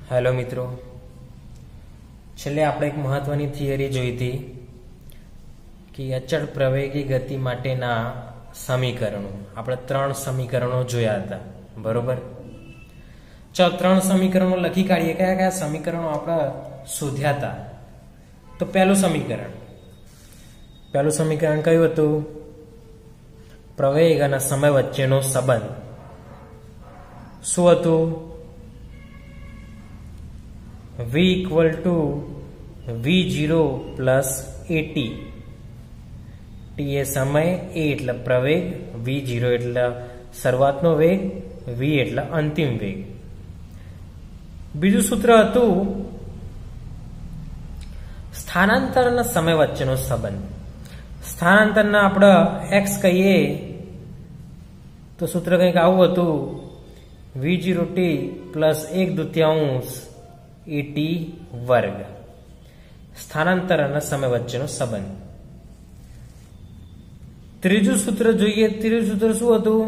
Hello મિત્રો, છેલ્લે આપણે એક મહત્વની થિયરી જોઈ હતી કે અચળ પ્રવેગી ગતિ માટેના સમીકરણો. આપણે 3 સમીકરણો જોયા હતા, બરોબર? ચાલો 3 સમીકરણો લખી કાઢીએ. કયા કયા સમીકરણો આપણે શોધ્યા હતા? તો પહેલું સમીકરણ કયું હતું? પ્રવેગ અને સમય વચ્ચેનો સંબંધ. શું હતું? v equal to v0 plus at. t એ સમય, a એટલે પ્રવેગ, v0 એટલે શરૂઆતનો વેગ, v એટલે અંતિમ વેગ. બીજું સૂત્ર હતું સ્થાનાંતર અને સમય વચ્ચેનો સંબંધ. સ્થાનાંતરના આપણે x કહીએ તો સૂત્ર કંઈક આવું હતું: v0t plus 1/2 at વર્ગ. સ્થાનાંતર અને સમય વચ્ચેનો સંબંધ. ત્રીજું સૂત્ર જોઈએ. ત્રીજું સૂત્ર શું હતું?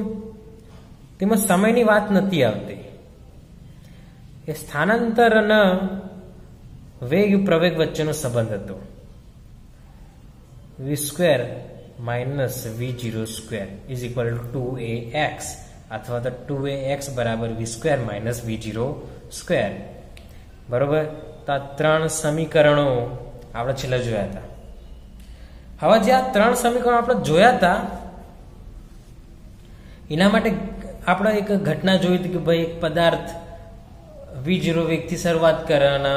તેમાં સમયની વાત નથી આવતી. એ સ્થાનાંતર અને વેગ પ્રવેગ વચ્ચેનો સંબંધ હતો. v² - v0² is equal to 2ax અથવા તો 2ax બરાબર v² - v0². બરોબર? તો આ 3 સમીકરણો આપણે છેલ્લા જોયા હતા. હવે જે આ 3 સમીકરણો આપણે જોયા હતા એના માટે આપણે એક ઘટના જોઈ હતી કે ભાઈ એક પદાર્થ v0 વેગથી શરૂઆત કરે અને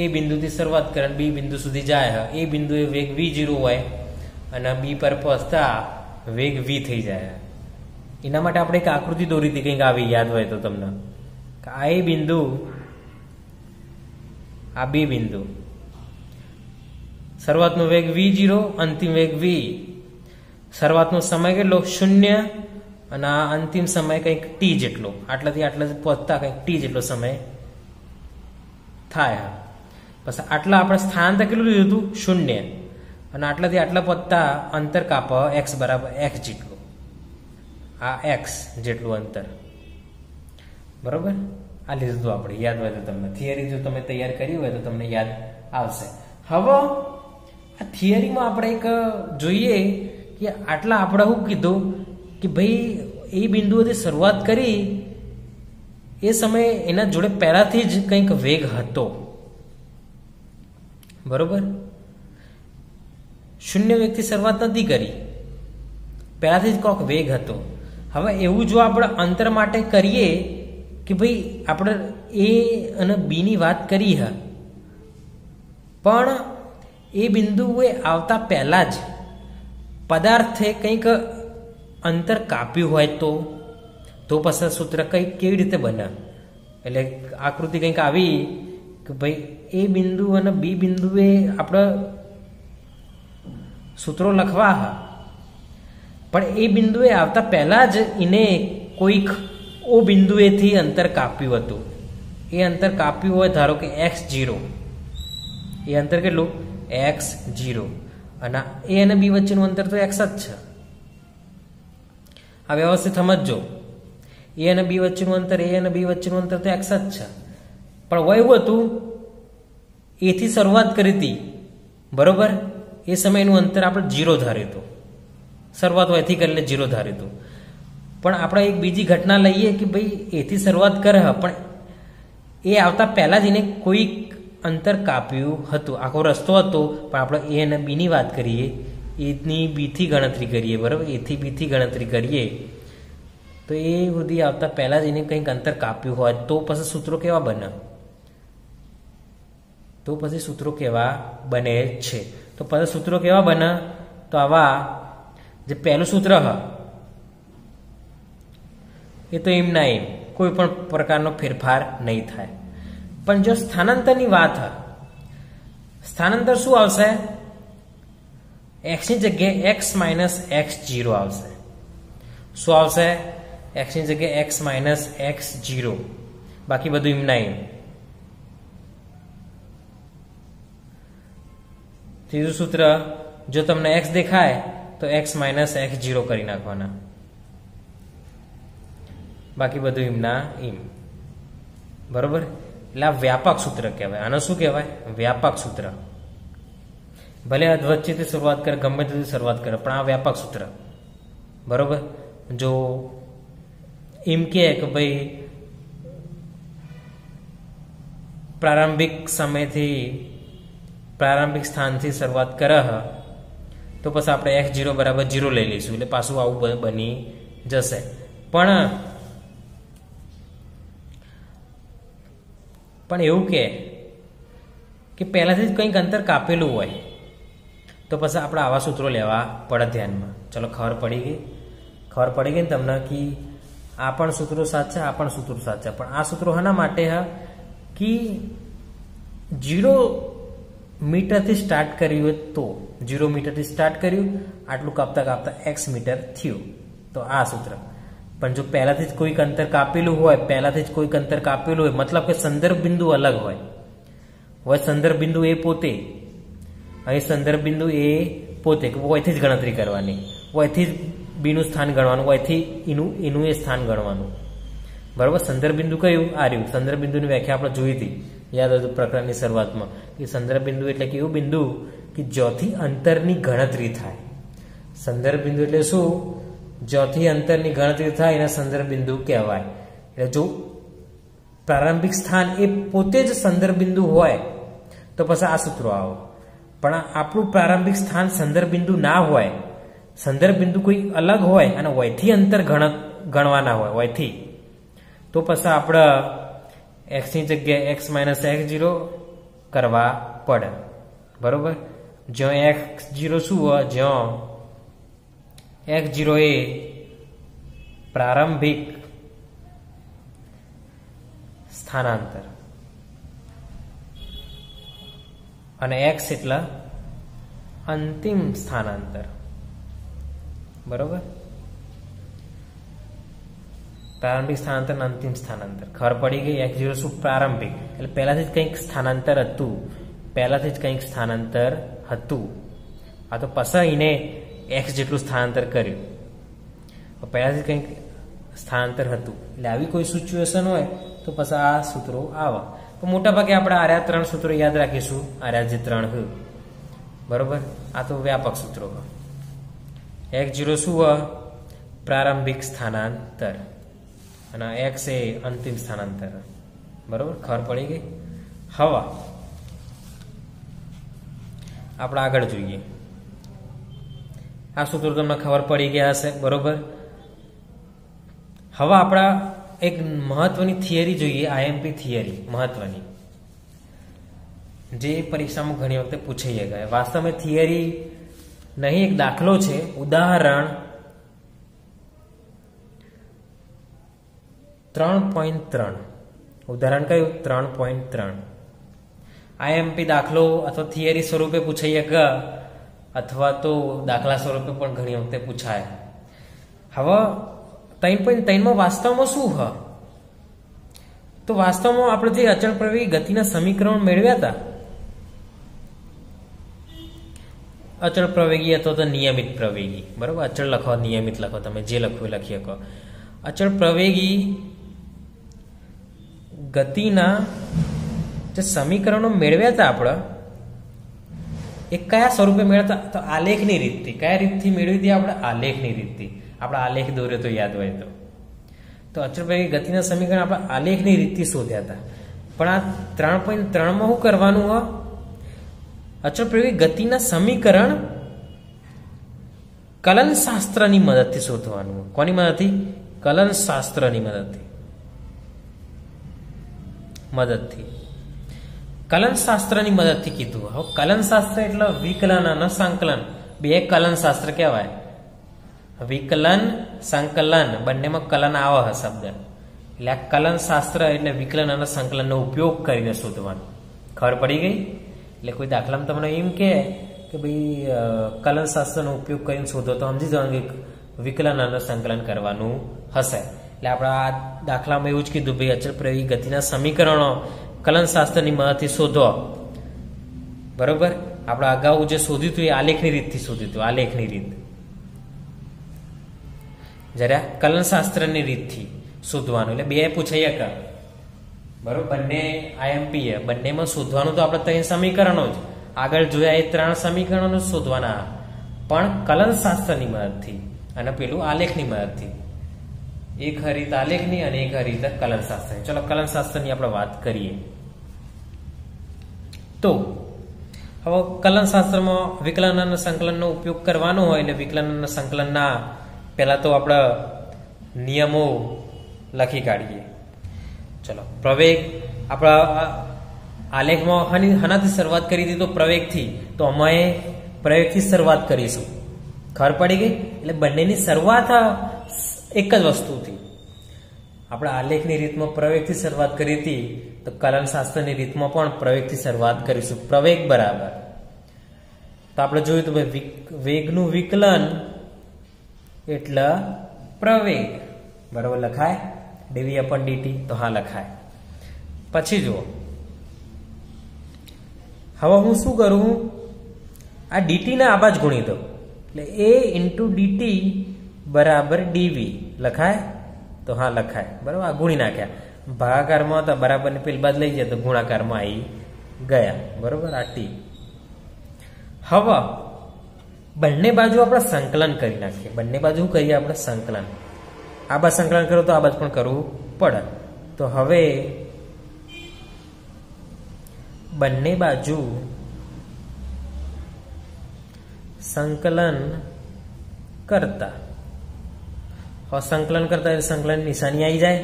એ બિંદુથી શરૂઆત કરે અને બી બિંદુ સુધી જાય. એ બિંદુએ વેગ v0 હોય અને બી પર પહોંચતા વેગ v થઈ જાય. એના માટે આપણે એક આકૃતિ દોરી હતી, કંઈક આવી, યાદ હોય તો તમને, કે આ એ બિંદુ, આ બી બિંદુ, શરૂઆતનો વેગ v0, અંતિમ વેગ v. શરૂઆતનો સમય કેટલો? 0 અને આ અંતિમ સમય કંઈક t જેટલો. આટલાથી આટલા પહોંચતા કંઈક t જેટલો સમય થાય. બસ આટલા આપણે સ્થાનાંતર કેટલું લીધું હતું? 0. અને આટલાથી આટલા પહોંચતા અંતર કાપ x બરાબર x જેટલું. આ x જેટલું અંતર, બરોબર? આ લીધું આપણે, યાદ હોય તો તમને. થિયરી જો તમે તૈયાર કરી હોય તો તમને યાદ આવશે. હવે આ થિયરીમાં આપણે એક જોઈએ કે આટલા આપણે શું કીધું કે ભાઈ એ બિંદુઓથી શરૂઆત કરી એ સમયે એના જોડે પહેલાથી જ કંઈક વેગ હતો, બરોબર? 0 વેગથી શરૂઆત નથી કરી, પહેલાથી જ કોઈક વેગ હતો. હવે એવું જો આપણે અંતર માટે કરીએ કે ભાઈ આપણે એ અને બી ની વાત કરી હા, પણ એ બિંદુએ આવતા પહેલા જ પદાર્થે કંઈક અંતર કાપ્યું હોય તો પછી સૂત્ર કેવી રીતે બને? એટલે આકૃતિ કંઈક આવી કે ભાઈ એ બિંદુ અને બી બિંદુએ આપણે સૂત્રો લખવા હા, પણ એ બિંદુએ આવતા પહેલા જ એને કોઈક ઓ બિંદુએથી અંતર કાપ્યું હતું. એ અંતર કાપ્યું હોય ધારો કે x0. એ અંતર કેટલું? x0. અને એ અને બી વચ્ચેનું અંતર તો x જ છે. આ વ્યવસ્થિત સમજો. એ અને બી વચ્ચેનું અંતર તો x જ છે. પણ હોય એવું હતું, એથી શરૂઆત કરી હતી, બરોબર? એ સમયનું અંતર આપણે 0 ધાર્યું હતું. શરૂઆત હોય એથી કરીને 0 ધાર્યું હતું. પણ આપણે એક બીજી ઘટના લઈએ કે ભાઈ એથી શરૂઆત કરે, પણ એ આવતા પહેલા જ એને કોઈક અંતર કાપ્યું હતું. આખો રસ્તો હતો, પણ આપણે એ અને બીની વાત કરીએ, એની બીથી ગણતરી કરીએ, બરાબર? એથી બીથી ગણતરી કરીએ તો એ સુધી આવતા પહેલા જ એને કંઈક અંતર કાપ્યું હોય તો પછી સૂત્રો કેવા બને? છે. તો પછી સૂત્રો કેવા બને? તો આવા જે પહેલું સૂત્ર એ તો એમના એમ કોઈ પણ પ્રકારનો ફેરફાર નહીં થાય. પણ જો સ્થાનાંતરની વાત હોય, સ્થાનાંતર શું આવશે? x ની જગ્યાએ x - x0 આવશે. શું આવશે? x ની જગ્યાએ x - x0. બાકી બધું એમના એમ. ત્રીજું સૂત્ર, જો તમને x દેખાય તો x - x0 કરી નાખવાના. બાકી બધું એમના એમ, બરોબર? એટલે આ વ્યાપક સૂત્ર કહેવાય. આનો શું કહેવાય? વ્યાપક સૂત્ર. ભલે અધવચ્ચેથી શરૂઆત કરે, ગમે તેથી શરૂઆત કરે, પણ આ વ્યાપક સૂત્ર. બરોબર. જો એમ કે ભાઈ પ્રારંભિક સમયથી પ્રારંભિક સ્થાનથી શરૂઆત કરે તો પછી આપણે x0 બરાબર 0 લઈ લઈશું, એટલે પાછું આવું બની જશે. પણ એવું કે પહેલાથી જ કંઈક અંતર કાપેલું હોય તો પછી આપણે આવા સૂત્રો લેવા પડે ધ્યાનમાં. ચલો, ખબર પડી ગઈ ને તમને કે આ પણ સૂત્રો સાચા, આ પણ સૂત્રો સાચા. પણ આ સૂત્રો શાના માટે કે 0 મીટરથી સ્ટાર્ટ કર્યું હોય તો 0 મીટરથી સ્ટાર્ટ કર્યું, આટલું કાપતા કાપતા x મીટર થયું, તો આ સૂત્ર. પણ જો પહેલાથી જ કોઈક અંતર કાપેલું હોય, મતલબ કે સંદર્ભ બિંદુ અલગ હોય સંદર્ભ બિંદુ એ પોતે, અહીં સંદર્ભ બિંદુ એ પોતે, ઓયથી જ ગણતરી કરવાની, ઓયથી જ બીનું સ્થાન ગણવાનું, ઓયથી એનું એ સ્થાન ગણવાનું. બરાબર. સંદર્ભ બિંદુ કયું? આ રહ્યું. સંદર્ભ બિંદુની વ્યાખ્યા આપણે જોઈ હતી, યાદ હતું પ્રકરણની શરૂઆતમાં, કે સંદર્ભ બિંદુ એટલે કે એવું બિંદુ કે જ્યાંથી અંતરની ગણતરી થાય. સંદર્ભ બિંદુ એટલે શું? જ્યાંથી અંતરની ગણતરી થાય એને સંદર્ભ બિંદુ કહેવાય. એટલે જો પ્રારંભિક સ્થાન એ પોતે જ સંદર્ભ બિંદુ હોય તો પછી આ સૂત્રો આવો. પણ આપણું પ્રારંભિક સ્થાન સંદર્ભ બિંદુ ના હોય, સંદર્ભ બિંદુ કોઈ અલગ હોય અને વયથી અંતર ગણવાના હોય, વયથી, તો પછી આપણે x ની જગ્યાએ x - x0 કરવા પડે. બરોબર. જ્યાં x0 શું હોય? જ્યાં x0 એ પ્રારંભિક સ્થાનાંતર અને x એટલે અંતિમ સ્થાનાંતર. બરોબર. પ્રારંભિક સ્થાનાંતર, અંતિમ સ્થાનાંતર. ખબર પડી ગઈ? x0 શું? પ્રારંભિક, એટલે પહેલાથી જ કંઈક સ્થાનાંતર હતું. આ તો પછી એને x જેટલું સ્થાનાંતર કર્યું, પહેલાથી કંઈક સ્થાનાંતર હતું. એટલે આવી કોઈ સિચ્યુએશન હોય તો પછી આ સૂત્રો આવે. પણ મોટા ભાગે આપણે આર્યા 3 સૂત્રો યાદ રાખીશું, આર્યા જે 3. બરોબર. આ તો વ્યાપક સૂત્રો. x0 શું હોય? પ્રારંભિક સ્થાનાંતર અને x એ અંતિમ સ્થાનાંતર. બરોબર. ખબર પડી ગઈ? હવે આપણે આગળ જોઈએ. આ સૂત્રો તમને ખબર પડી ગયા હશે. બરોબર. હવે આપણા એક મહત્વની થિયરી જોઈએ, આઈએમપી થિયરી, મહત્વની, જે પરીક્ષામાં ઘણી વખતે પૂછાઈ ગયા. વાસ્તવમાં થિયરી નહીં, એક દાખલો છે. ઉદાહરણ 3.3. ઉદાહરણ કયું? 3.3. આઈએમપી દાખલો અથવા થિયરી સ્વરૂપે પૂછાઈ ગયા, અથવા તો દાખલા સ્વરૂપે પણ ઘણી વખતે પૂછાય. હવે 3.3 વાસ્તવમાં શું હ? તો વાસ્તવમાં આપણે જે અચળ પ્રવેગી ગતિના સમીકરણ મેળવ્યા હતા, અચળ પ્રવેગી અથવા તો નિયમિત પ્રવેગી. બરોબર. અચળ લખો, નિયમિત લખો, તમે જે લખવું લખી શકો. અચળ પ્રવેગી ગતિના જે સમીકરણો મેળવ્યા હતા આપણે, એ કયા સ્વરૂપે મેળવતા? તો આલેખની રીતથી. કયા રીતથી મેળવી હતી આપણે? આલેખની રીતથી. આપણે આલેખ દોર્યો તો યાદ હોય તો અચળ પ્રવેગી ગતિના સમીકરણ આપણે આલેખની રીતથી શોધ્યા હતા. પણ આ 3.3 શું કરવાનું? અચળ પ્રવેગી ગતિના સમીકરણ કલનશાસ્ત્રની મદદથી શોધવાનું. કોની મદદથી? કલનશાસ્ત્રની મદદથી. કલનશાસ્ત્રની મદદથી કીધું. હવે કલનશાસ્ત્ર એટલે વિકલન અને સંકલન, બે કલનશાસ્ત્ર કહેવાય. વિકલન, સંકલન બંનેમાં કલન આવે શબ્દ. એટલે આ કલનશાસ્ત્ર એટલે વિકલન અને સંકલનનો ઉપયોગ કરીને શોધવાનું. ખબર પડી ગઈ? એટલે કોઈ દાખલામાં તમને એમ કે ભાઈ કલનશાસ્ત્રનો ઉપયોગ કરીને શોધો, તો સમજી જવાનું કે વિકલન અને સંકલન કરવાનું હશે. એટલે આપણે આ દાખલામાં એવું જ કીધું, ભાઈ અચળ પ્રવેગી ગતિના સમીકરણો કલનશાસ્ત્રની મદદથી શોધો. બરોબર. આપણે અગાઉ જે શોધ્યું હતું એ આલેખની રીતથી શોધ્યું હતું, આલેખની રીત. જ્યારે કલનશાસ્ત્રની રીતથી શોધવાનું. એટલે બે પૂછાય. બરોબર, બંને આઈએમપી બંનેમાં શોધવાનું તો આપણે 3 સમીકરણો જ આગળ જોયા, એ 3 સમીકરણો શોધવાના, પણ કલનશાસ્ત્રની મદદથી અને પેલું આલેખની મદદથી. એક રીત આલેખની અને એક રીત કલનશાસ્ત્રની. ચલો કલનશાસ્ત્રની આપણે વાત કરીએ. તો હવે કલનશાસ્ત્રમાં વિકલન અને સંકલનનો ઉપયોગ કરવાનો હોય એટલે વિકલન અને સંકલનના પહેલા તો આપણે નિયમો લખી કાઢીએ. ચલો પ્રવેગ આપણા આલેખમાં હનાથી શરૂઆત કરી હતી, તો પ્રવેગથી. તો અમે પ્રવેગથી શરૂઆત કરીશું. ખબર પડી ગઈ? એટલે બંનેની શરૂઆત એક જ વસ્તુથી. આપણે આલેખની રીતમાં પ્રવેગથી શરૂઆત કરી હતી, તો કલનશાસ્ત્રની રીતમાં પણ પ્રવેગથી શરૂઆત કરીશું. પ્રવેગ બરાબર, તો આપણે જોયું તો વેગનું વિકલન એટલે પ્રવેગ. બરાબર લખાય? dv/dt. તો હા લખાય. પછી જુઓ, હવે હું શું કરું, આ dt ના આ બાજુ ગુણી દઉં, એટલે a × dt બરાબર dv લખાય? તો હા લખાય. બરાબર, આ ગુણી નાખ્યા. ભાગાકારમાં હતા બરાબર ને પેલી બાદ લઈ જાય તો ગુણાકારમાં આવી ગયા. બરોબર, આ t. હવે બંને બાજુ આપણે સંકલન કરી નાખીએ. બંને બાજુ કરીએ આપણે સંકલન. આ બાજુ સંકલન કરો તો આ બાજુ પણ કરવું પડે. તો હવે બંને બાજુ સંકલન કરતા, હવે સંકલન કરતા એટલે સંકલન નિશાની આવી જાય.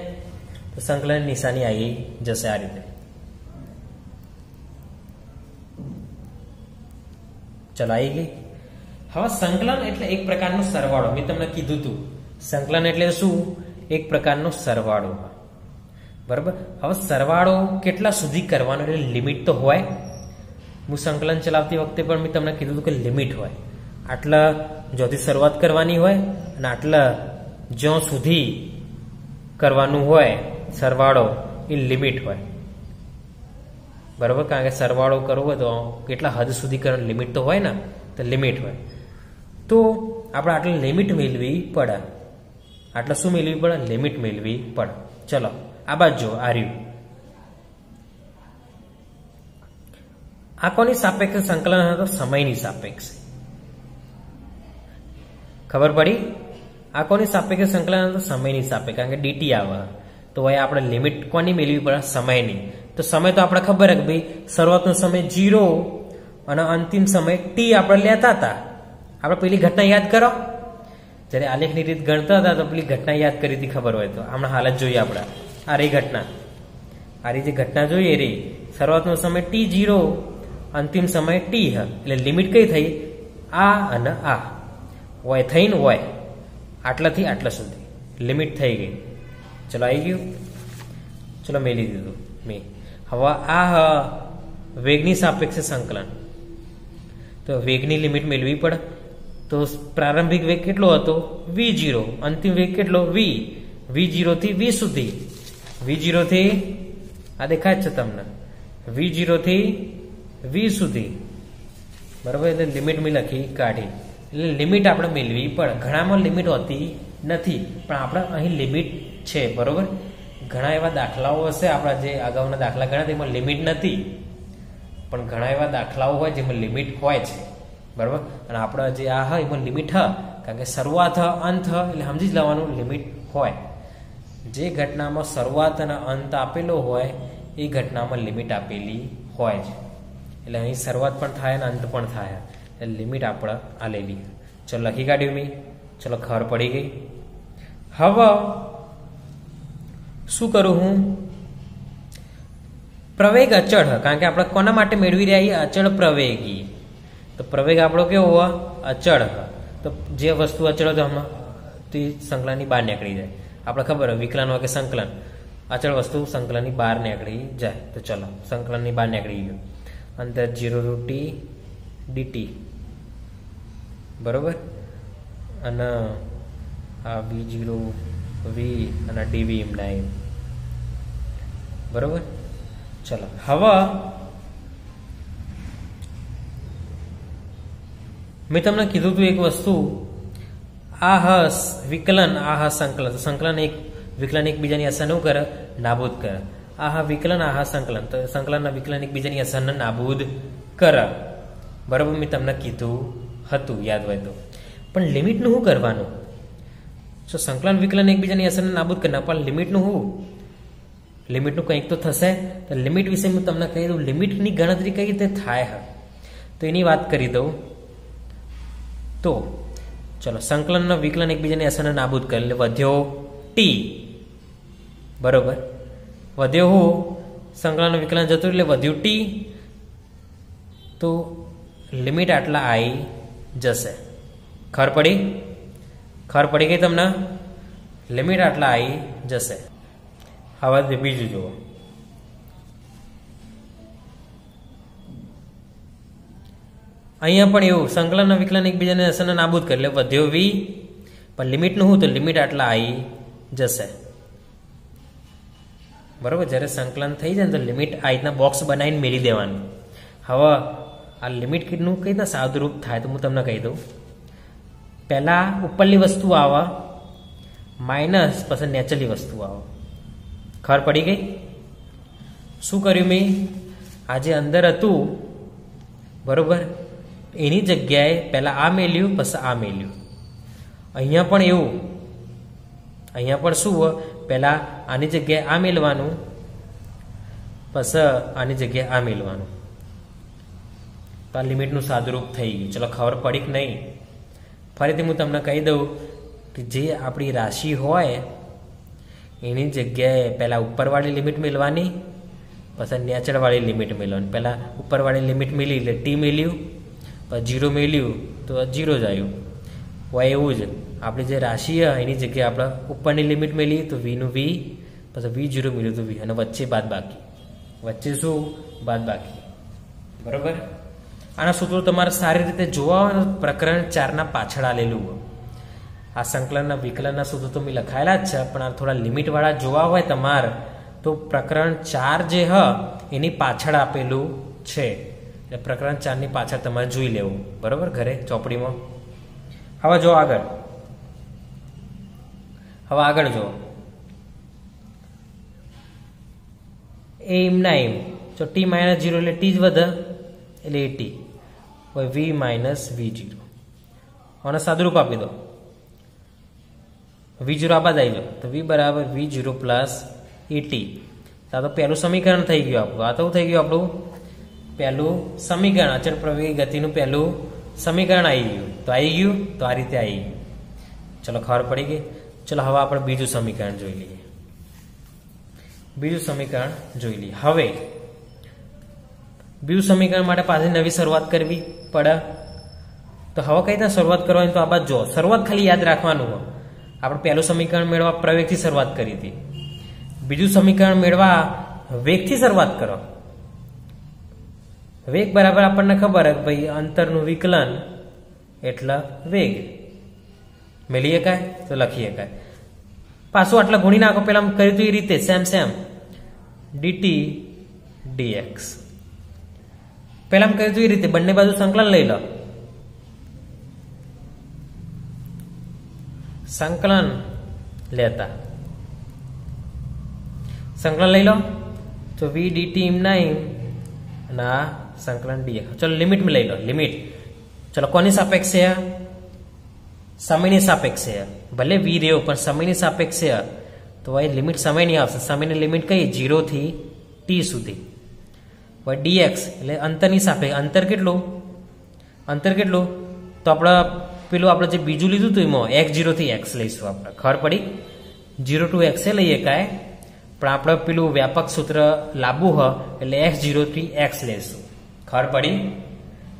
તો સંકલન નિશાની આવી જશે આ રીતે. ચલો આવી ગઈ. હવે સંકલન એટલે એક પ્રકારનો સરવાળો. મેં તમને કીધું હતું સંકલન એટલે શું? એક પ્રકારનો સરવાળો. બરાબર. હવે સરવાળો કેટલા સુધી કરવાનો, એટલે લિમિટ તો હોય. હું સંકલન ચલાવતી વખતે પણ મેં તમને કીધું હતું કે લિમિટ હોય. આટલા જ્યાંથી શરૂઆત કરવાની હોય અને આટલા જ્યાં સુધી કરવાનું હોય સરવાળો, એ લિમિટ હોય. બરાબર, કારણ કે સરવાળો કરવો હોય તો કેટલા હદ સુધી કરવાની લિમિટ તો હોય ને, તો લિમિટ હોય. તો આપણે આટલી લિમિટ મેળવી પડે. આટલા શું મેળવી પડે? લિમિટ મેળવી પડે. ચલો આ બાજુ જો, આ રહ્યું. આ કોની સાપેક્ષે સંકલન હતો? સમયની સાપેક્ષે. ખબર પડી? આ કોની સાપેક્ષે સંકલન હતો? સમયની સાપેક્ષે. કારણ કે dt આવે તો હવે આપણે લિમિટ કોની મેળવી પડે? સમયની. તો સમય તો આપણે ખબર છે કે ભાઈ શરૂઆતનો સમય 0 અને અંતિમ સમય t આપણે લેતા હતા. આપણે પેલી ઘટના યાદ કરો, જ્યારે આલેખની રીત ગણતા હતા તો પેલી ઘટના યાદ કરી હતી, ખબર હોય તો. હમણાં હાલત જોઈએ આપણે. આ રહી ઘટના, આ રીતે ઘટના જોઈએ રે. શરૂઆતનો સમય t0, અંતિમ સમય t. એટલે લિમિટ કઈ થઈ? આ અને આ હોય થઈને હોય આટલાથી આટલા સુધી લિમિટ થઈ ગઈ. ચલો આવી ગયું. ચલો મેલી દીધું મેં. હવે આ વેગની સાપેક્ષે સંકલન, તો વેગની લિમિટ મેળવી પડે. તો પ્રારંભિક વેગ કેટલો હતો? v0. અંતિમ વેગ કેટલો? v. v0 થી v સુધી. v0 થી આ દેખાય છે તમને? v0 થી v સુધી. બરાબર, એટલે લિમિટ મેં લખી કાઢી. એટલે લિમિટ આપણે મેળવી પડે. ઘણામાં લિમિટ હોતી નથી, પણ આપણે અહીં લિમિટ છે. બરોબર, ઘણા એવા દાખલાઓ હશે આપણા જે અગાઉના દાખલા ગણ્યા તેમાં લિમિટ નથી, પણ ઘણા એવા દાખલાઓ હોય જેમાં લિમિટ હોય છે. બરાબર, અને આપણે જે આ હોય એમાં લિમિટ કારણ કે શરૂઆત અંત એટલે સમજી જ લેવાનું લિમિટ હોય. જે ઘટનામાં શરૂઆત અને અંત આપેલો હોય એ ઘટનામાં લિમિટ આપેલી હોય છે. એટલે અહીં શરૂઆત પણ થાય અને અંત પણ થાય. એટલે લિમિટ આપણે આ લેવી. ચલો લખી કાઢ્યું મેં. ચલો ખબર પડી ગઈ. હવે શું કરું હું? પ્રવેગ અચળ, કારણ કે આપણે કોના માટે મેળવી રહ્યા? અચળ પ્રવેગી. તો પ્રવેગ આપણો કેવો હોય? અચળ. તો જે વસ્તુ અચળ હોય તો હમણાં તે સંકલનની બહાર નીકળી જાય. આપણે ખબર હોય વિકલન હોય કે સંકલન, અચળ વસ્તુ સંકલનની બહાર નીકળી જાય. તો ચલો સંકલનની બહાર નીકળી ગયું. અંદર 0 થી t dt. બરોબર, અને આ v0 v અને dv એમના એમ. બરોબર. ચલો હવે મેં તમને કીધું હતું એક વસ્તુ, આ વિકલન, આ સંકલન. સંકલન એક વિકલન એકબીજાની અસર શું કરે? નાબૂદ કરે. આ વિકલન આ સંકલન, તો સંકલનના વિકલન એકબીજાની અસરને નાબૂદ કરે. બરાબર, મેં તમને કીધું હતું, યાદ હોય તો. પણ લિમિટનું શું કરવાનું? તો સંકલન વિકલન એકબીજાની અસરને નાબૂદ કરનાર, પણ લિમિટનું શું? લિમિટનું કંઈક તો થશે. તો લિમિટ વિશે હું તમને કહી દઉં, લિમિટની ગણતરી કઈ રીતે થાય તો એની વાત કરી દઉં. તો ચલો, સંકલનનો વિકલન એકબીજાની અસરને નાબૂદ કરે એટલે વધ્યો ટી. બરોબર, વધ્યો હું સંકલન વિકલન જતું એટલે વધ્યું ટી. તો લિમિટ આટલા આવી જશે. ખબર પડી? ખબર પડી ગઈ તમને? લિમિટ આટલા આવી જશે. હવે બીજું જુઓ. અહીંયા પણ એવું, સંકલન વિકલન એકબીજાને અસરને નાબૂદ કરે એટલે વધ્યો વી, પણ લિમિટનું શું? તો લિમિટ આટલા આવી જશે. બરોબર, જ્યારે સંકલન થઈ જાય ને તો લિમિટ આ રીતના બોક્સ બનાવીને મેળવી દેવાનું. હવે આ લિમિટ નું કઈ રીતના સાદુરૂપ થાય તો હું તમને કહી દઉં. પહેલા ઉપરની વસ્તુ આવે માઇનસ, પછી નેચરલી વસ્તુ આવે. ખબર પડી ગઈ? શું કર્યું મેં? આ જે અંદર હતું બરોબર, એની જગ્યાએ પહેલા આ મેલ્યું, પછી આ મેલ્યું. અહીંયા પણ એવું, અહીંયા પણ શું હોય? પહેલા આની જગ્યાએ આ મેલવાનું, પછી આની જગ્યાએ આ મેલવાનું. તો આ લિમિટનું સાદુરૂપ થઈ ગયું. ચલો, ખબર પડી કે નહીં? ફરીથી હું તમને કહી દઉં કે જે આપણી રાશિ હોય એની જગ્યાએ પહેલાં ઉપરવાળી લિમિટ મેળવાની, પછી નેચરવાળી લિમિટ મેળવાની. પહેલાં ઉપરવાળી લિમિટ મેળવી એટલે ટી મેળ્યું, પછી 0 મેળ્યું તો 0 જ આવ્યું. હોય એવું જ આપણી જે રાશિ હોય એની જગ્યાએ આપણે ઉપરની લિમિટ મેળવી તો વીનું વી, પછી V0 મેળવ્યું તો વી, અને વચ્ચે બાદ બાકી. વચ્ચે શું? બાદ બાકી. બરોબર, આના સૂત્રો તમારે સારી રીતે જોવા હોય પ્રકરણ 4 પાછળ આલેલું હોય. આ સંકલનના વિકલનના સૂત્રો તો મેં લખાયેલા જ છે, પણ આ થોડા લિમિટવાળા જોવા હોય તમારે તો પ્રકરણ 4 જે હ એની પાછળ આપેલું છે. એટલે પ્રકરણ 4 ની પાછળ તમારે જોઈ લેવું. બરોબર, ઘરે ચોપડીમાં. હવે જો આગળ, હવે આગળ જો એમ ના એમ, તો ટી -0 એટલે ટી જ વધે એટલે એ ટી હોય વી -V0. અને સાદુરૂપ આપી દો. V0 આ બાદ આવી જાઓ તો V બરાબર V0 પ્લસ ET. આ તો પહેલું સમીકરણ થઈ ગયું આપણું. આ તો થઈ ગયું આપણું પહેલું સમીકરણ, અચળ પ્રવેગી ગતિનું પહેલું સમીકરણ આવી ગયું. તો આવી ગયું, તો આ રીતે આવી ગયું. ચલો, ખબર પડી ગઈ. ચલો, હવે આપણે બીજું સમીકરણ જોઈ લઈએ. બીજું સમીકરણ જોઈ લઈએ. હવે બીજું સમીકરણ માટે પાછી નવી શરૂઆત કરવી પડે. તો હવે કઈ રીતે શરૂઆત કરવાની? તો આ બાદ જો, શરૂઆત ખાલી યાદ રાખવાનું હોય. આપણે પહેલું સમીકરણ મેળવવા પ્રવેગથી શરૂઆત કરી હતી. બીજું સમીકરણ મેળવવા વેગથી શરૂઆત કરો. વેગ બરાબર આપણને ખબર હે ભાઈ અંતરનું વિકલન એટલે વેગ. મેળવી શકાય તો લખી શકાય. પાછું આટલા ગુણી નાખો. પેલા કર્યું હતું એ રીતે સેમ dt dx. પેલા કર્યું હતું એ રીતે બંને બાજુ સંકલન લઈ લો. સંકલન લેતા સંકલન લઈ લો તો v dt એમના એમ અને આ સંકલન dx. ચલો, લિમિટ में લઈ લો. લિમિટ ચલો કોની સાપેક્ષ છે? સમયની સાપેક્ષ છે. ભલે v રહ્યો પણ સમયની સાપેક્ષ છે તો એ લિમિટ સમયની આવશે. સમયની લિમિટ કઈ? 0 થી t સુધી. હવે dx એટલે અંતરની સાપેક્ષ. અંતર કેટલું? અંતર કેટલું? તો આપણે પેલું આપણે જે બીજું લીધું હતું એમાં x0 થી x લઈશું. આપણે ખબર પડી 0 to x લઈએ કાંઈ, પણ આપણે પેલું વ્યાપક સૂત્ર લાવવું હોય એટલે x0 થી x લઈશું. ખબર પડી?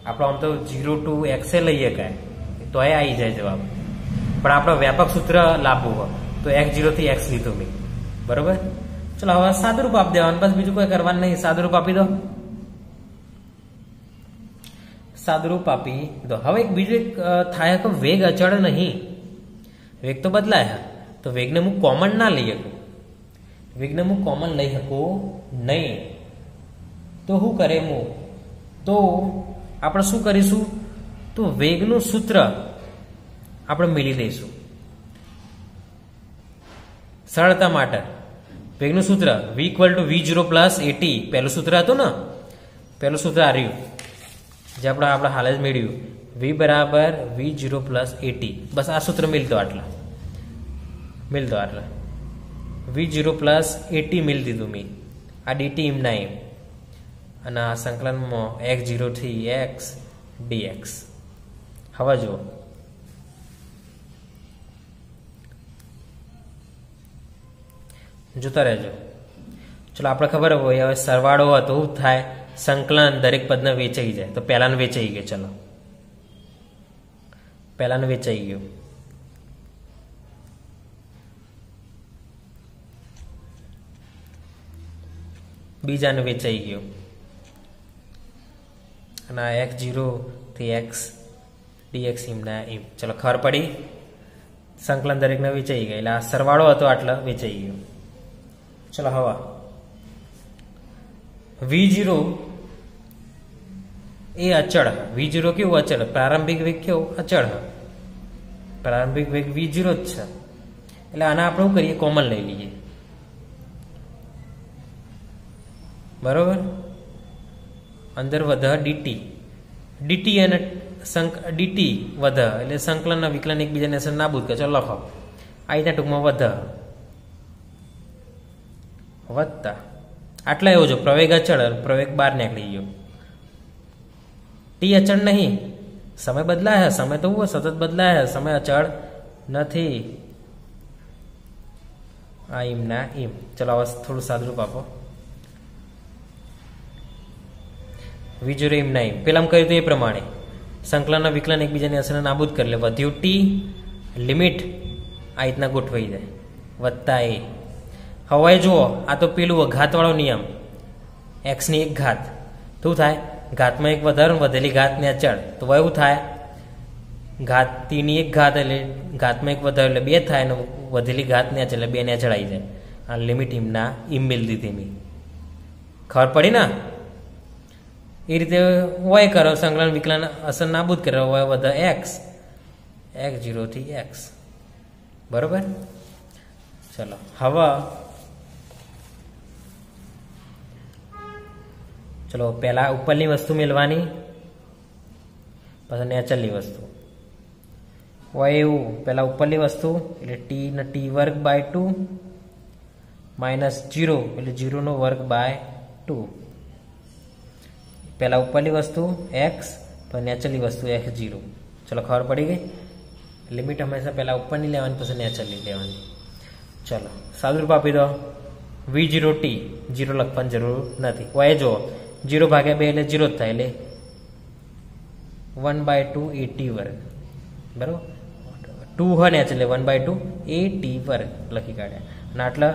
આપણે આમ તો 0 to x લઈએ કાંઈ તો એ આવી જાય જવાબ, પણ આપણે વ્યાપક સૂત્ર લાવવું હોય તો x0 થી x લીધું મેં. બરોબર, ચલો હવે સાદુરૂપ આપી દેવાનું. બસ બીજું કોઈ કરવાનું નહીં. સાદુરૂપ આપી દો. સાદુરૂપ આપી દો. હવે એક બીજું એક થાય કે વેગ અચળ નહીં, વેગ તો બદલાય. તો વેગને હું કોમન ના લઈ શકું. વેગને હું કોમન લઈ શકું નહીં. તો શું કરે હું? તો આપણે શું કરીશું? તો વેગનું સૂત્ર આપણે મેળવી દઈશું સરળતા માટે. વેગનું સૂત્ર v equal to v0 plus AT પહેલું સૂત્ર હતું ને, પહેલું સૂત્ર આ રહ્યું જે આપણે હાલ જ મેળવ્યું, v બરાબર v0 પ્લસ એટી. બસ આ સૂત્ર મિલતો આટલા v0 પ્લસ એટી મિલ દીધું મેં, આ ડીટી એમના એમ, અને આ સંકલનમાં x0 થી x dx. હવે જુઓ જોતા રહેજો. ચલો આપણે ખબર હોય હવે સરવાળો હતો શું થાય, સંકલન દરેક પદને વેચાઈ જાય. તો પહેલાને વેચાઈ ગયો, ચલો પહેલાને વેચાઈ ગયું, બીજાને વેચાઈ ગયું, અને આ x0 થી x dx એમના એમ. ચલો ખબર પડી, સંકલન દરેકને વેચાઈ ગઈ, એટલે આ સરવાળો હતો આટલા વેચાઈ ગયો. ચલો હવે v0 એ અચળ, v0 કેવું અચળ, પ્રારંભિક વેગ કેવું અચળ, પ્રારંભિક વેગ v0 જ છે. એટલે આને આપણે શું કરીએ, કોમન લઈ લઈએ, બરોબર. અંદર વધ dt અને dt વધ એટલે સંકલન વિકલન એકબીજાને અસર નાબૂદ કરે. ચલો લખો, આ રીતના ટૂંકમાં વધતા આટલા એવો જો પ્રવેગ અચળ, પ્રવેગ બહાર નીકળી ગયો. ટી અચળ નહીં, સમય બદલાય, સમય તો સતત બદલાય, સમય અચળ નથી. આ એમ ના એમ. ચલો હવે થોડું સાદુરૂપ આપો. v0 એમ ના એમ પેલા કહ્યું હતું એ પ્રમાણે સંકલન વિકલન એકબીજાની અસરને નાબૂદ કરે, એટલે વધ્યું ટી, લિમિટ આ રીતના ગોઠવાઈ જાય, વત્તા એ. હવે જુઓ આ તો પેલું ઘાતવાળો નિયમ, x ની એક ઘાત, શું થાય, ઘાતમાં એક વધારે વધેલી ઘાત ને અચળ, તો એવું થાય ઘાત ની એક ઘાત એટલે ઘાતમાં એક વધારે એટલે 2 થાય, ને વધેલી ઘાત ને અચળ એટલે 2 ને અચળ આવી જાય. આ લિમિટ એમના એમ મિલ દીધી મેં, ખબર પડી ને. એ રીતે વય કરો, સંકલન વિકલન અસર નાબૂદ કરો, વય વધે x0 થી x, બરોબર. ચલો હવે ચલો પહેલા ઉપરની વસ્તુ મેળવાની, પછી નેચરલી વસ્તુ. હોય એવું પહેલા ઉપરની વસ્તુ એટલે ટી ને ટી વર્ગ બાય 2 માઇનસ 0 એટલે 0 નો વર્ગ બાય 2. પહેલા ઉપરની વસ્તુ x, પછી નેચરલી વસ્તુ x0. ચલો ખબર પડી ગઈ. લિમિટ હંમેશા પહેલા ઉપરની લેવાની, પછી નેચરલી લેવાની. ચલો સાદુરૂપ આપી દો, v0 t, 0 લખવાની જરૂર નથી. હોય જો 0 ભાગ્યા 2 એટલે 0 જ થાય, એટલે 1/2 at વર્ગ, બરાબર. 2 હોય ને એટલે 1/2 at વર્ગ લખી કાઢ્યા, અને આટલા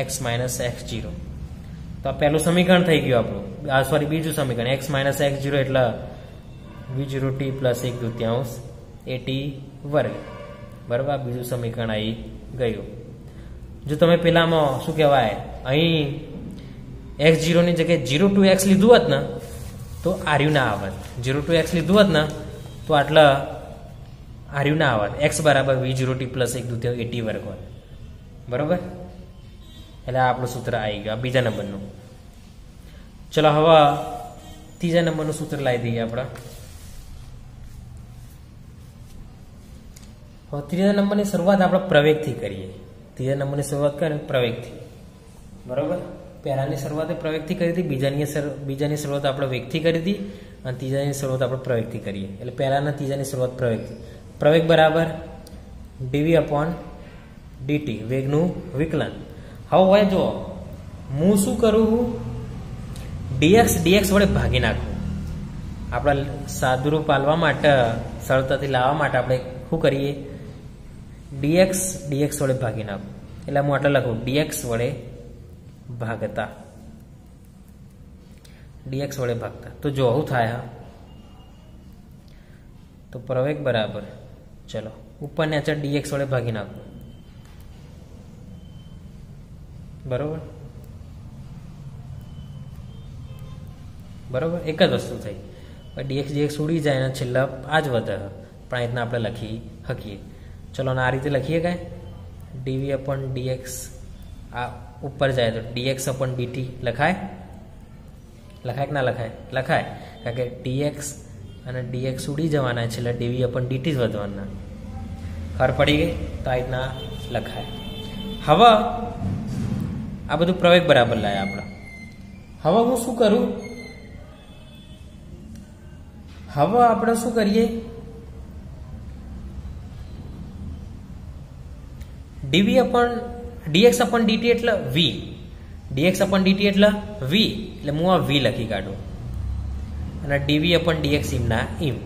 x માઇનસ x0. તો આ પહેલું સમીકરણ થઈ ગયું આપણું, સોરી બીજું સમીકરણ, x માઇનસ x0 એટલે v0 t પ્લસ 1/2 at વર્ગ, બરાબર. બીજું સમીકરણ આવી ગયું. જો તમે પેલામાં શું કહેવાય, અહીં x0 ની જગ્યાએ 0 to x લીધું હોત ને તો આર્યું ના આવત, 0 to x લીધું હોત ને તો આટલા આર્યું ના આવત, x બરાબર v0 t પ્લસ 1/2 at વર્ગ હોત, બરોબર. એટલે આપણું સૂત્ર આવી ગયું બીજા નંબરનું. ચલો હવે ત્રીજા નંબરનું સૂત્ર લાવી દઈએ આપણે. હવે ત્રીજા નંબરની શરૂઆત આપણે પ્રવેગથી કરીએ. ત્રીજા નંબરની શરૂઆત કરીએ પ્રવેગથી, બરોબર. પહેલાની શરૂઆત પ્રવેગથી કરી હતી, બીજાની શરૂઆત આપણે વેગથી કરી હતી, અને ત્રીજાની શરૂઆત આપણે પ્રવેગથી કરીએ. એટલે પહેલાના ત્રીજાની શરૂઆત પ્રવેગથી. પ્રવેગ બરાબર dv/dt, વેગનું વિકલન. હવે હોય જો હું શું કરું, dx વડે ભાગી નાખું. આપણા સાદુરૂપ પાલવા માટે, સરળતાથી લાવવા માટે આપણે શું કરીએ, dx વડે ભાગી નાખું. એટલે હું આટલા લખું, dx વડે ભાગતા, dx વડે ભાગતા. તો જો શું થાય, તો પ્રવેગ બરાબર, ચલો ઉપર ને અચળ dx વડે ભાગી નાખું, બરોબર. બરોબર, એક જ વસ્તુ થઈ. dx ઉડી જાય ને છેલ્લા આ જ વધે, પણ આ રીતના આપણે લખી શકીએ. ચલો આ રીતે લખીએ, કાંઈ dv/dx आ ऊपर जाए तो dx अपन dt लखाय लखाय कि ना लखाय लखाय कारण के dx અને dx उड़ी जवाना है એટલે dv अपन dt ज વધવાના ખબર પડી ગઈ તો આ રીતના લખાય હવે આ બધું પ્રવેગ બરાબર લાયા આપણે હવે હું શું કરું હવે આપણે શું કરીએ dv अपन dx अपन dt એટલે v dx अपन dt એટલે v એટલે હું આ v લખી કાઢું અને dv अपन dx ઇમના ઇમ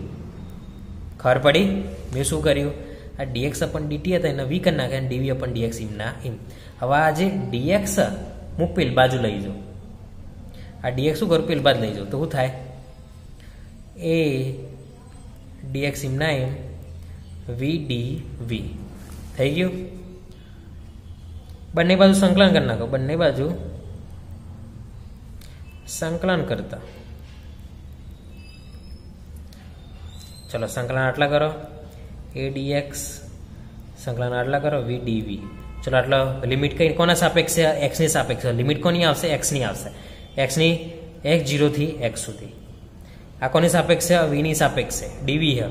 ખબર પડી મેં શું કર્યું આ dx अपन dt હતા એને v કરી નાખ્યા અને dv अपन dx ઇમના ઇમ હવે આ જે dx હું પેલી બાજુ લઈ જાઉં આ dx શું કરું પેલી બાજુ લઈ જાઉં તો શું થાય a dx ઇમના ઇમ v dv થઈ ગયું બંને બાજુ સંકલન કરી નાખો બંને બાજુ संकलन करता चलो संकलन आटला करो a dx संकलन आटला करो v dv चलो आटला लिमिट कई कोना सापेक्ष है x ની સાપેક્ષ लिमिट कोनी आवशे x ની आवशे x ની x0 થી x સુધી આ કોની સાપેક્ષ છે v ની સાપેક્ષ છે dv है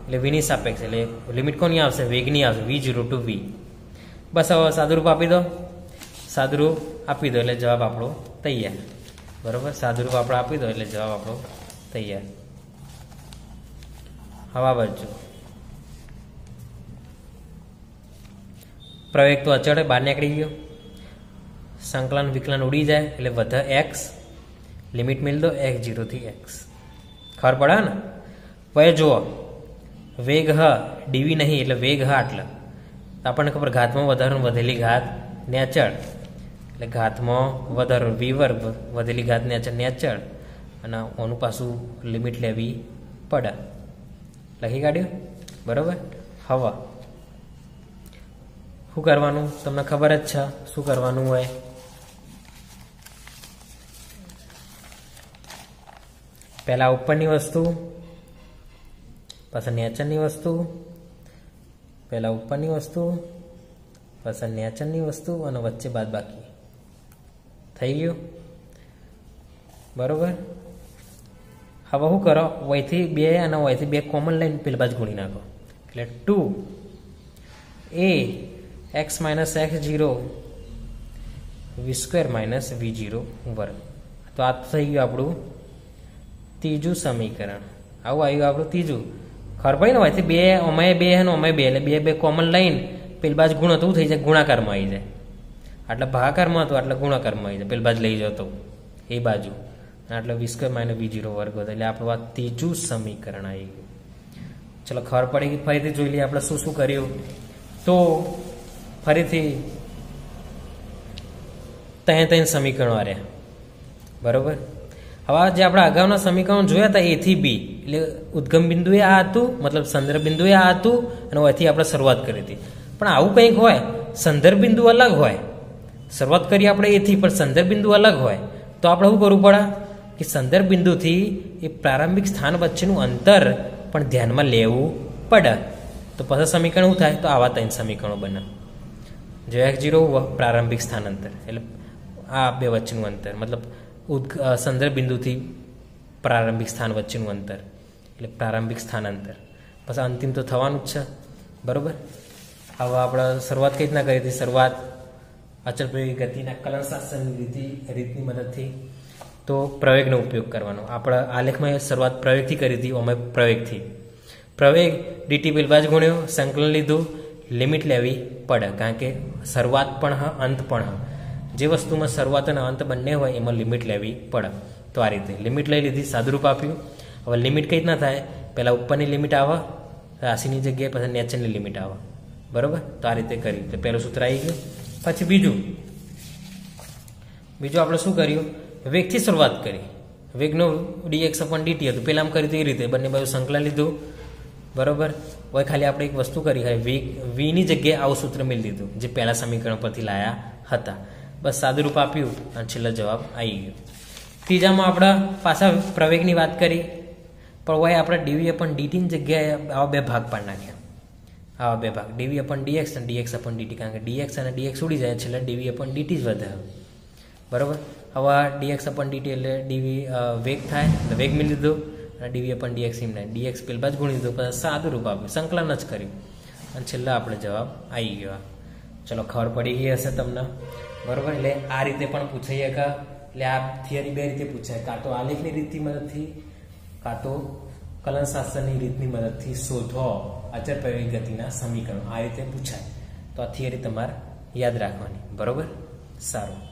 એટલે v ની સાપેક્ષ એટલે लिमिट कोनी आवशे वेग ની आवशे v0 to v बस હવે સાદુરૂપ આપી દો સાદુરૂપ આપી દો એટલે જવાબ આપણો તૈયાર बराबर सादुरूप आप आपी दो એટલે જવાબ આપણો તૈયાર હવા બાજુ પ્રવેગ તો અચળ બહાર નીકળી ગયો સંકલન વિકલન ઉડી જાય એટલે વધે x લિમિટ મેળ દો x0 થી x ખબર પડે ને હવે જુઓ વેગ હ dv નહીં એટલે વેગ હ આટલા આપણને ખબર ઘાતમાં વધારાનું વધેલી ઘાત નેચળ એટલે ઘાતમાં વધારો v વર્ગ વધેલી ઘાત નેચળ અને ઓનું પાછું લિમિટ લેવી પડે લખી કાઢ્યું બરાબર હવે શું કરવાનું તમને ખબર જ છે શું કરવાનું હોય પહેલા ઉપરની વસ્તુ પછી નેચરની વસ્તુ પહેલા ઉપરની વસ્તુ પછી નેચરની વસ્તુ અને વચ્ચે બાદબાકી થઈ ગયું બરોબર હવે શું કરો વયથી 2 અને વયથી 2 કોમન લઈને પેલી બાજુ ગુણી નાખો એટલે 2a x - x0 v² - v0 વર્ગ તો આ થઈ ગયું આપણું ત્રીજું સમીકરણ આવું આવ્યું આપણું ત્રીજું ખબર પડી ને વયથી 2 ઓમાય 2 અને ઓમાય 2 એટલે 2 કોમન લઈને પેલી બાજુ ગુણો તો થઈ જાય ગુણાકારમાં આવી જાય આટલા ભાગાકારમાં હતો આટલા ગુણાકારમાં આવી જાય પેલી બાજુ લઈ જતો એ બાજુ આટલા v² - v0 વર્ગ હતો એટલે આપણું આ ત્રીજું સમીકરણ આવી ગયું ચલો ખબર પડી ગઈ ફરીથી જોઈ લઈએ આપણે શું શું કર્યું તો ફરીથી ત્રણ સમીકરણો આવ્યા બરોબર હવે જે આપણે અગાઉના સમીકરણો જોયા હતા a થી b એટલે ઉદ્ગમ બિંદુએ આ હતું મતલબ સંદર્ભ બિંદુએ આ હતું અને અહીંથી આપણે શરૂઆત કરી હતી પણ આવું કંઈક હોય સંદર્ભ બિંદુ અલગ હોય શરૂઆત કરી આપણે એથી પણ સંદર્ભ બિંદુ અલગ હોય તો આપણે શું કરવું પડે કે સંદર્ભ બિંદુથી એ પ્રારંભિક સ્થાન વચ્ચેનું અંતર પણ ધ્યાનમાં લેવું પડે તો પછી સમીકરણ શું થાય તો આવા ત્રણ સમીકરણો બને જો x0 પ્રારંભિક સ્થાન અંતર એટલે આ બે વચ્ચેનું અંતર મતલબ સંદર્ભ બિંદુથી પ્રારંભિક સ્થાન વચ્ચેનું અંતર એટલે પ્રારંભિક સ્થાન અંતર પછી અંતિમ તો થવાનું જ છે બરાબર હવે આપણે શરૂઆત કઈ રીતના કરી હતી શરૂઆત અચળ પ્રવેગી ગતિના કલનશાસ્ત્રની રીતની મદદથી તો પ્રવેગનો ઉપયોગ કરવાનો આપણે આલેખમાં શરૂઆત પ્રવેગથી કરી હતી અમે પ્રવેગથી પ્રવેગ dt પેલી બાજુ ગુણ્યો સંકલન લીધું લિમિટ લેવી પડે કારણ કે શરૂઆત પણ હ અંત પણ હ જે વસ્તુમાં શરૂઆત અને અંત બંને હોય એમાં લિમિટ લેવી પડે તો આ રીતે લિમિટ લઈ લીધી સાદુરૂપ આપ્યું હવે લિમિટ કઈ રીતના થાય પહેલાં ઉપરની લિમિટ આવે રાશિની જગ્યાએ પછી નેચરની લિમિટ આવે બરાબર તો આ રીતે કરી તો પહેલું સૂત્ર આવી ગયું પછી બીજું આપણે શું કર્યું વેગથી શરૂઆત કરી વેગનો dx / dt હતું પહેલાં આમ કર્યું તો એ રીતે બંને બાજુ સંકલન લીધું બરાબર હવે ખાલી આપણે એક વસ્તુ કરી હોય વીની જગ્યાએ આવું સૂત્ર મેળવી દીધું જે પહેલા સમીકરણ પરથી લાયા હતા બસ સાદુરૂપ આપ્યું અને છેલ્લો જવાબ આવી ગયો ત્રીજામાં આપણે પાછા પ્રવેગની વાત કરી પણ હોય આપણે dv / dt ની જગ્યાએ આવા બે ભાગ પાડી નાખ્યા આવા બે ભાગ ડીવી અપન ડીએક્સ અને ડીએક્સ અપન ડીટી, કારણ કે ડીએક્સ અને ડીએક્સ ઉડી જાય છેલ્લે ડીવી અપન ડીટી જ વધે. બરાબર. હવે ડીએક્સ અપન ડીટી એટલે ડીવી વેગ થાય એટલે વેગ મેળવી લીધો અને ડીવી અપન ડીએક્સ એમને ડીએક્સ પેલ બાજુ ગુણી દીધો, પછી સાદું રૂપ આપ્યું, સંકલન જ કર્યું અને છેલ્લા આપણે જવાબ આવી ગયો. ચલો ખબર પડી ગઈ હશે તમને. બરાબર. એટલે આ રીતે પણ પૂછાઈએ કે એટલે આ થિયરી બે રીતે પૂછાય, કાં તો આલેખની રીતની મદદથી કાં તો કલનશાસ્ત્રની રીતની મદદથી શોધો અચળ પ્રાયોગિક ગતિના સમીકરણો. આ રીતે પૂછાય તો આ થિયરી તમારે યાદ રાખવાની. બરાબર. સારું.